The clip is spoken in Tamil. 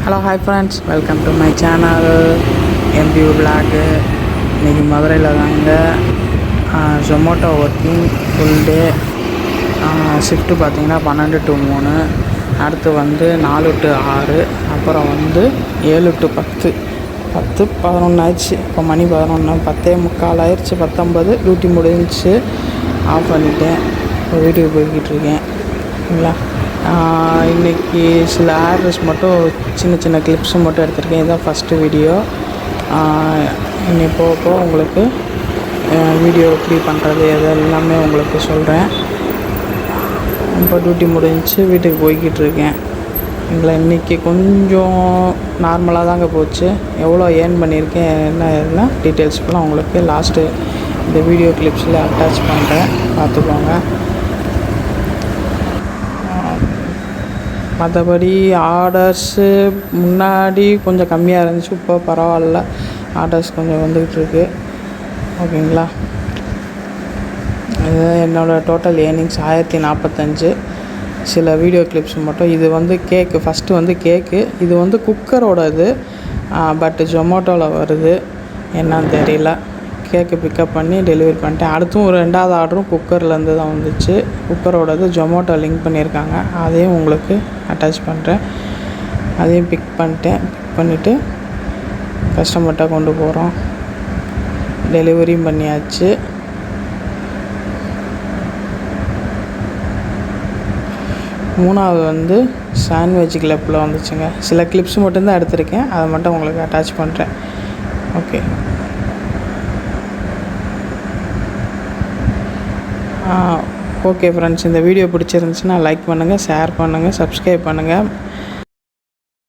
Hello hi friends, welcome to my channel MPU vlog. இன்றைக்கி மதுரையில் தாங்க Zomato working full day. Shift பார்த்திங்கன்னா 12 to 3, அடுத்து 4 to 6, அப்புறம் 7 to 10, 11 ஆயிடுச்சு. இப்போ மணி 11, 10:45 ஆயிடுச்சு. 10:50 டியூட்டி முடிஞ்சிச்சு. ஆஃப் பண்ணிவிட்டேன். இப்போ வீட்டுக்கு போய்கிட்டுருக்கேன். சரிங்களா. இன்றைக்கி சில ஆர்டர்ஸ் மட்டும் சின்ன கிளிப்ஸு மட்டும் எடுத்திருக்கேன். இதுதான் ஃபஸ்ட்டு வீடியோ. இன்னைக்கு போக உங்களுக்கு வீடியோ எப்படி பண்ணுறது எது எல்லாமே உங்களுக்கு சொல்கிறேன். இப்போ டியூட்டி முடிஞ்சிச்சு, வீட்டுக்கு போய்கிட்டு இருக்கேன். இன்றைக்கி கொஞ்சம் நார்மலாக தாங்க போச்சு. எவ்வளோ ஏர்ன் பண்ணியிருக்கேன் என்ன டீட்டெயில்ஸ் ஃபுல்லாக உங்களுக்கு லாஸ்ட்டு இந்த வீடியோ கிளிப்ஸில் அட்டாச் பண்ணுறேன், பார்த்துக்கோங்க. மற்றபடி ஆர்டர்ஸு முன்னாடி கொஞ்சம் கம்மியாக இருந்துச்சு, இப்போ பரவாயில்ல, ஆர்டர்ஸ் கொஞ்சம் வந்துக்கிட்டுருக்கு. ஓகேங்களா. இது என்னோடய டோட்டல் ஏர்னிங்ஸ் 1045. சில வீடியோ கிளிப்ஸ் மட்டும். இது கேக்கு, ஃபஸ்ட்டு கேக்கு. இது குக்கரோட இது, பட் ஜொமேட்டோவில் வருது, என்னன்னு தெரியல. கேக்கு பிக்கப் பண்ணி டெலிவரி பண்ணிட்டேன். அடுத்தும் ஒரு 2வது ஆர்டரும் குக்கர்லேருந்து தான் வந்துச்சு. குக்கரோடது ஜொமேட்டோ லிங்க் பண்ணியிருக்காங்க, அதையும் உங்களுக்கு அட்டாச் பண்ணுறேன். அதையும் பிக் பண்ணிவிட்டு கஸ்டமர்கிட்ட கொண்டு போகிறோம். டெலிவரியும் பண்ணியாச்சு. மூணாவது சாண்ட்விச் கிளிப்பில் வந்துச்சுங்க. சில கிளிப்ஸ் மட்டும்தான் எடுத்திருக்கேன், அதை மட்டும் உங்களுக்கு அட்டாச் பண்ணுறேன். ஓகே ஃப்ரெண்ட்ஸ், இந்த வீடியோ பிடிச்சிருந்துச்சுன்னா லைக் பண்ணுங்கள், ஷேர் பண்ணுங்கள், சப்ஸ்கிரைப் பண்ணுங்கள்.